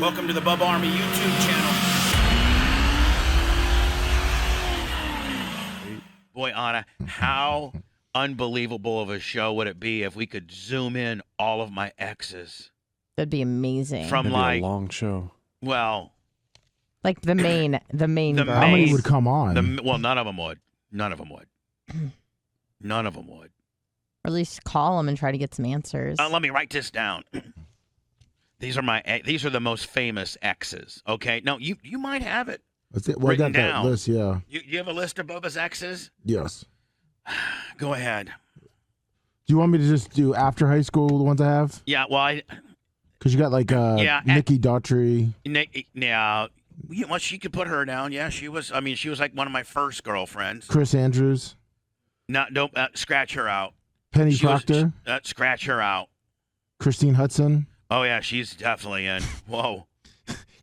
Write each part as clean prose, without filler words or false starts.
Welcome to the Bubba Army YouTube channel. Boy, Anna, how unbelievable of a show would it be if we could zoom in all of my exes? That'd be amazing. From That'd like be a long show. Well, like the main girls. How many would come on? well, none of them would. None of them would. None of them would. Or at least call them and try to get some answers. Let me write this down. These are the most famous exes. Okay, no, you might have it. That's it. Well, I got that list, yeah. You have a list of Bubba's exes? Yes. Go ahead. Do you want me to just do after high school, the ones I have? Yeah, well, Because you got like Nikki Daughtry. Yeah, well, she could put her down. Yeah, she was. I mean, she was like one of my first girlfriends. Chris Andrews. Don't scratch her out. Penny Proctor. Scratch her out. Christine Hudson. Oh yeah, she's definitely in. Whoa.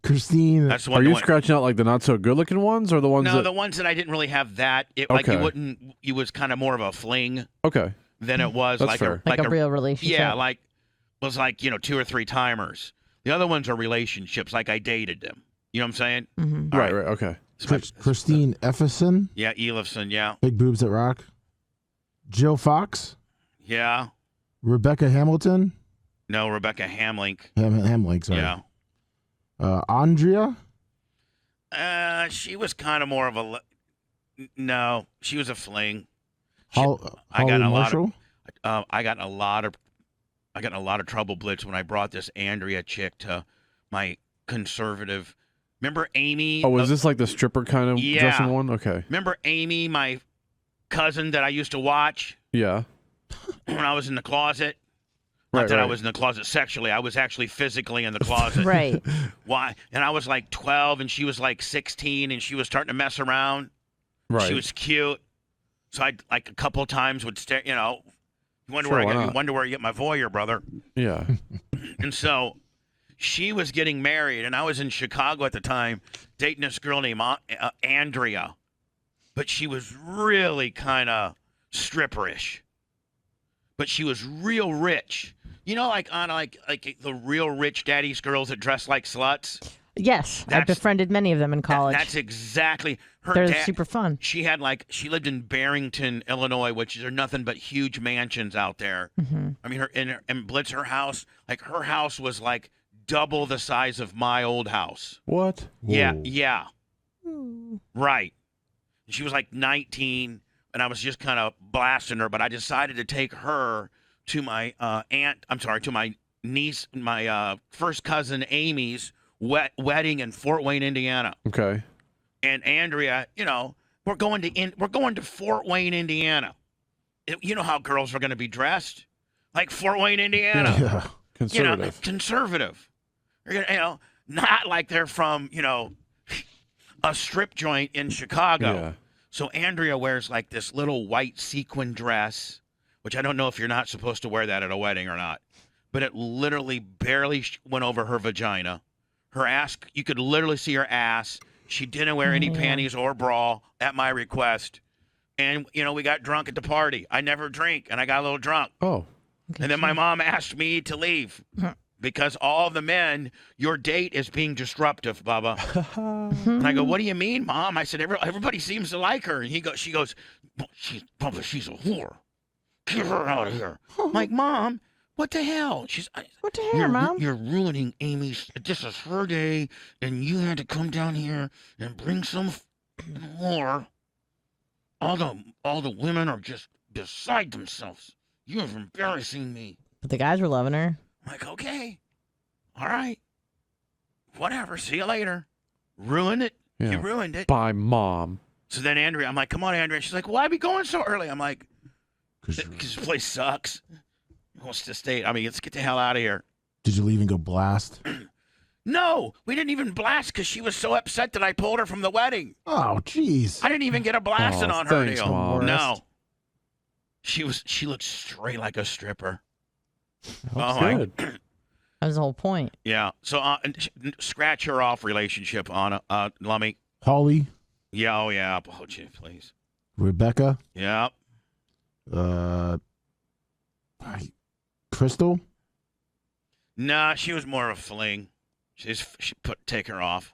Christine. That's the one. Are you scratching out like the not so good looking ones or the ones No, the ones that I didn't really have that. Like you wouldn't. It was kind of more of a fling. Okay. Than it was That's like fair. like a real relationship. Yeah, like was like 2 or 3 timers. The other ones are relationships. Like I dated them. You know what I'm saying? Mm-hmm. Right. Okay. Christine Efferson. Yeah, Elifson. Yeah. Big boobs that rock. Jill Fox. Yeah. Rebecca Hamilton. No, Rebecca Hamlink. Hamlink, sorry. Yeah. Andrea. She was kind of more of a. No, she was a fling. Holly Marshall. I got in a lot of trouble, Blitz, when I brought this Andrea chick to my conservative. Remember Amy? Oh, was this like the stripper kind of dressing one? Okay. Remember Amy, my cousin that I used to watch? Yeah. When I was in the closet. Right, Not that I was in the closet sexually. I was actually physically in the closet. Right. Why? And I was like 12, and she was like 16, and she was starting to mess around. Right. She was cute. So I like a couple of times would stare. You wonder Sure, where I get my voyeur, brother. Yeah. And so she was getting married, and I was in Chicago at the time, dating this girl named Andrea. But she was really kind of stripperish. But she was real rich. Like on like the real rich daddy's girls that dress like sluts. Yes, I befriended many of them in college. That's exactly her. They're dad, super fun. She lived in Barrington, Illinois, which are nothing but huge mansions out there. Mm-hmm. I mean, and Blitz, her house was like double the size of my old house. What? Yeah, Whoa. yeah. Ooh. Right. She was like 19, and I was just kind of blasting her, but I decided to take her to my to my niece, my first cousin Amy's wedding in Fort Wayne, Indiana. Okay. And Andrea, we're going to Fort Wayne, Indiana. You know how girls are going to be dressed, like Fort Wayne, Indiana. Yeah. Conservative. Conservative. Not like they're from a strip joint in Chicago. Yeah. So Andrea wears like this little white sequin dress, which I don't know if you're not supposed to wear that at a wedding or not, but it literally barely went over her vagina. Her ass, you could literally see her ass. She didn't wear any panties or bra at my request. And, we got drunk at the party. I never drink, and I got a little drunk. Oh. And then my mom asked me to leave because all the men, your date is being disruptive, Bubba. And I go, what do you mean, Mom? I said, everybody seems to like her. And she goes, Bubba, she's a whore. Get her out of here. I'm like, Mom, what the hell? What the hell, Mom? You're ruining Amy's. This is her day, and you had to come down here and bring some whore. All the women are just beside themselves. You're embarrassing me. But the guys were loving her. I'm like, okay, all right, whatever. See you later. Ruined it. Yeah. You ruined it. By Mom. So then Andrea, I'm like, come on, Andrea. She's like, why are we going so early? I'm like, because this place sucks. What's the state? I mean, let's get the hell out of here. Did you leave and go blast? No, we didn't even blast because she was so upset that I pulled her from the wedding. Oh, jeez. I didn't even get a blasting on her thanks, deal. Mom. No. She looked straight like a stripper. That's my good. That was the whole point. Yeah. So scratch her off relationship on Lummy. Holly. Yeah. Oh yeah. Oh gee, please. Rebecca. Yeah. Crystal. Nah, she was more of a fling. Take her off.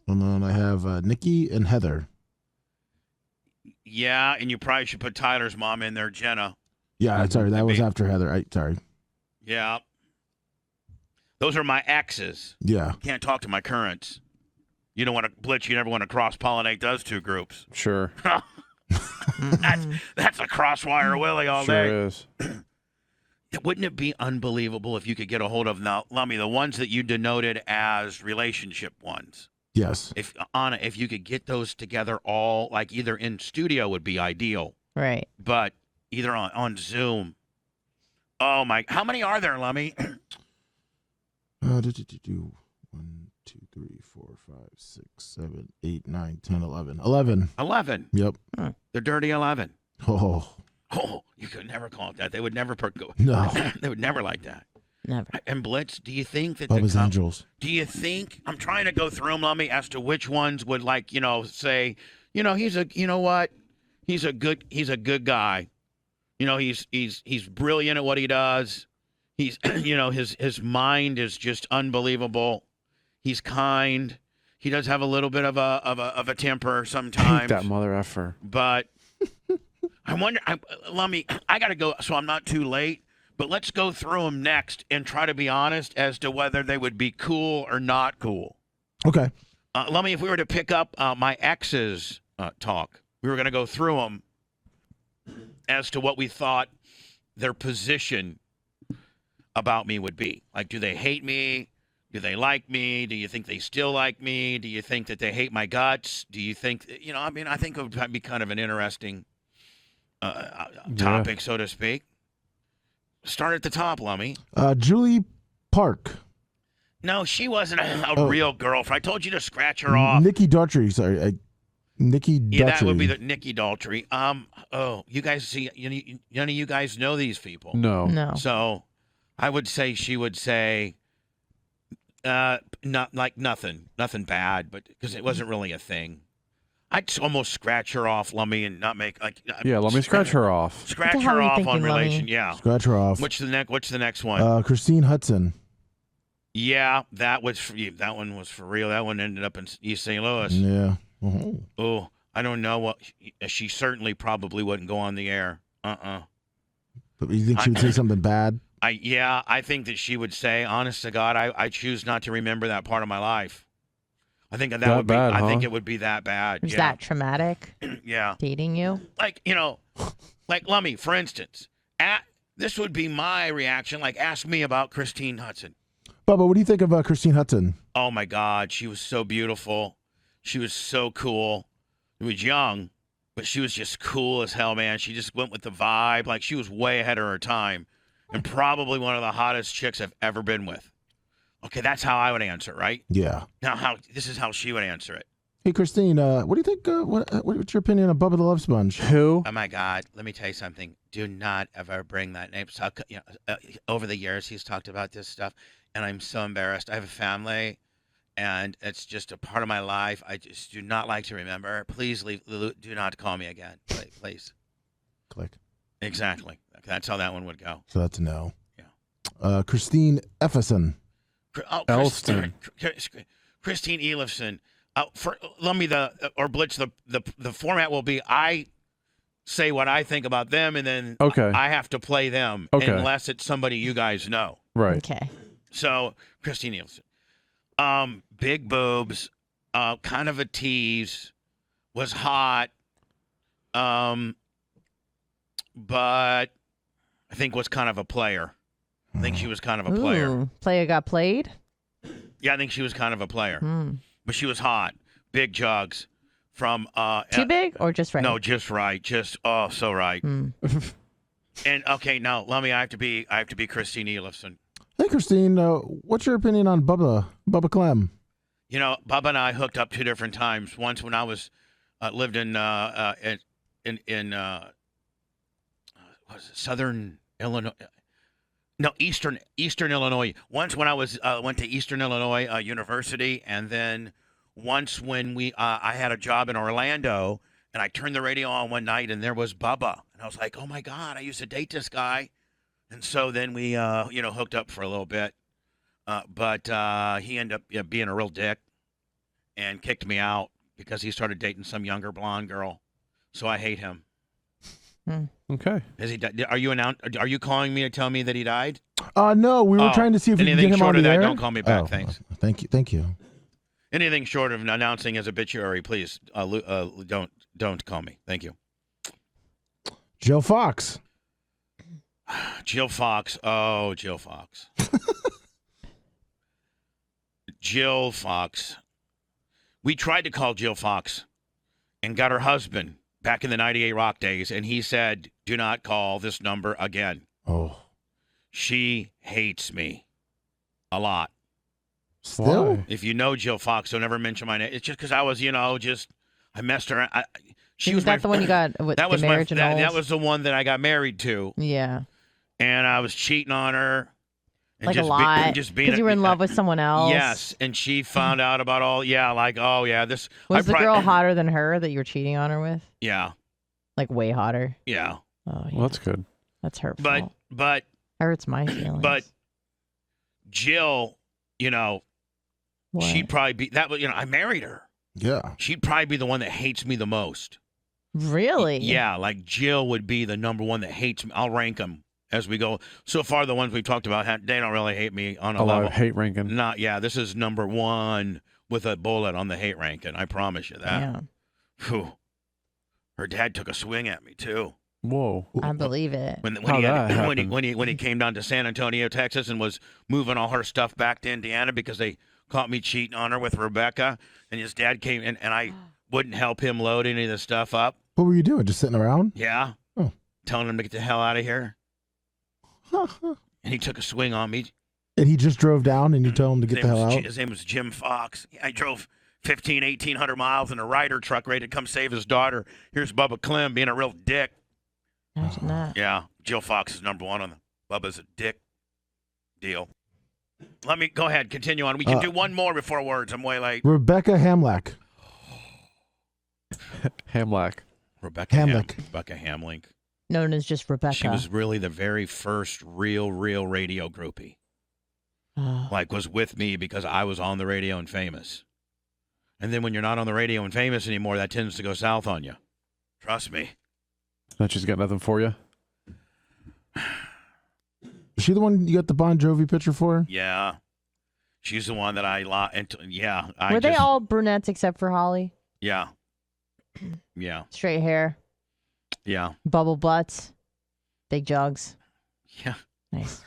And then I have Nikki and Heather. Yeah, and you probably should put Tyler's mom in there, Jenna. Yeah, sorry, that was after Heather. Sorry. Yeah. Those are my exes. Yeah. Can't talk to my currents. You don't want to blitz. You never want to cross-pollinate those two groups. Sure. That's a crosswire Willie all day. Sure is. Wouldn't it be unbelievable if you could get a hold of now, Lummy, the ones that you denoted as relationship ones? Yes. If Anna, if you could get those together all, like either in studio would be ideal, Right. but either on Zoom. Oh my! How many are there, Lummy? 1, 2, 3, 4, 5, 6, 7, 8, 9, 10, 11. 11. 11. Yep. The dirty 11. Oh. Oh, you could never call it that. They would never No. They would never like that. Never. And Blitz, do you think that Bubba's Angels. Do you think I'm trying to go through them, Lummy, as to which ones would say, he's a good guy. He's brilliant at what he does. He's his mind is just unbelievable. He's kind. He does have a little bit of a temper sometimes. Hate that mother effer. But I wonder, Lummy, I got to go, so I'm not too late. But let's go through them next and try to be honest as to whether they would be cool or not cool. Okay. Lummy, if we were to pick up my ex's talk, we were going to go through them as to what we thought their position about me would be. Like, do they hate me? Do they like me? Do you think they still like me? Do you think that they hate my guts? Do you think, I think it would be kind of an interesting topic, so to speak. Start at the top, Lummy. Julie Park. No, she wasn't a real girlfriend. I told you to scratch her off. Nikki Daughtry. Sorry. Nikki Daughtry. Yeah, that would be the Nikki Daughtry. You guys see, none of you guys know these people. No. So I would say she would say, not like nothing bad, but because it wasn't really a thing. I'd almost scratch her off, Lummy, and not make Yeah, let me scratch her off. Scratch What the hell her are you off thinking, on relation. Lummy? Yeah. Scratch her off. What's the next one? Christine Hudson. Yeah, that one was for real. That one ended up in East St. Louis. Yeah. Uh-huh. Oh, I don't know what. She certainly probably wouldn't go on the air. But you think she would say something bad? I think that she would say, honest to God, I choose not to remember that part of my life. I think that would be. Bad, I think huh? it would be that bad. Is Yeah. that traumatic? Yeah. Dating you? Like Lummy, for instance. This would be my reaction. Like, ask me about Christine Hudson. Bubba, what do you think of Christine Hudson? Oh my God, she was so beautiful. She was so cool. She was young, but she was just cool as hell, man. She just went with the vibe. Like, she was way ahead of her time, and probably one of the hottest chicks I've ever been with. Okay, that's how I would answer, right? Yeah. Now, this is how she would answer it. Hey, Christine, what do you think? What's your opinion on Bubba the Love Sponge? Who? Oh my God, let me tell you something. Do not ever bring that name. So, over the years, he's talked about this stuff, and I'm so embarrassed. I have a family, and it's just a part of my life. I just do not like to remember. Please do not call me again, please. Click. Exactly. That's how that one would go. So that's a no. Yeah. Christine Efferson. Elston. Christine Elifson. Let me or Blitz. The format will be I say what I think about them, and then I have to play them, unless it's somebody you guys know. Right. Okay. So Christine Elifson, big boobs, kind of a tease, was hot, but I think was kind of a player. I think she was kind of a player. Ooh, player got played? Yeah, I think she was kind of a player. Hmm. But she was hot. Big jugs from Too big or just right? No, just right. Just so right. Hmm. And okay, now Lummy, I have to be Christine Elifson. Hey, Christine, what's your opinion on Bubba Clem? Bubba and I hooked up 2 different times. Once when I was lived in Southern Illinois. No, Eastern Illinois. Once when I went to Eastern Illinois University, and then once when I had a job in Orlando, and I turned the radio on one night, and there was Bubba, and I was like, oh my God, I used to date this guy, and so then we hooked up for a little bit. But he ended up being a real dick and kicked me out because he started dating some younger blonde girl. So I hate him. Okay. Is he? Are you calling me to tell me that he died? No, we were trying to see if we could anything get him short on of the that, air. don't call me back. Thanks. Thank you. Anything short of announcing his obituary, please don't call me. Thank you. Jill Fox. Jill Fox. Oh, Jill Fox. Jill Fox. We tried to call Jill Fox and got her husband back in the 98 Rock days, and he said, do not call this number again. Oh. She hates me a lot. Still? Why? If you know Jill Fox, don't ever mention my name. It's just because I was, I messed her. She Was that the one you got with that the was marriage that annuls? was the one that I got married to, Yeah. and I was cheating on her. And Like just a lot. just Because you were in love with someone else. Yes, and she found out about all. Yeah, like this. Was the girl hotter than her that you were cheating on her with? Yeah. Like way hotter. Yeah. Oh, yeah. Well, that's good. That's hurtful. But hurts my feelings. But Jill, What? she'd probably be that. I married her. Yeah. She'd probably be the one that hates me the most. Really? Yeah, like Jill would be the number one that hates me. I'll rank them as we go. So far, the ones we've talked about, they don't really hate me on a lot level. of hate ranking. This is number one with a bullet on the hate ranking. I promise you that. Yeah. Whew. Her dad took a swing at me too. Whoa. I believe it. When he came down to San Antonio, Texas, and was moving all her stuff back to Indiana because they caught me cheating on her with Rebecca, and his dad came in, and I wouldn't help him load any of the stuff up. What were you doing? Just sitting around? Yeah. Oh. Telling him to get the hell out of here. And he took a swing on me. And he just drove down and you told him to get the hell out? His name was Jim Fox. I drove 1,800 miles in a Ryder truck ready to come save his daughter. Here's Bubba Clem being a real dick. Imagine that. Yeah, Jill Fox is number one on the Bubba's a dick deal. Let me go ahead, continue on. We can do one more before words. I'm way late. Rebecca Hamlack. Hamlack. Rebecca Hamlink. Known as just Rebecca. She was really the very first real radio groupie. Was with me because I was on the radio and famous. And then when you're not on the radio and famous anymore, that tends to go south on you. Trust me. That she's got nothing for you? Is she the one you got the Bon Jovi picture for? Yeah. She's the one that Were they all brunettes except for Holly? Yeah. Yeah. Straight hair. Yeah. Bubble butts. Big jugs. Yeah. Nice.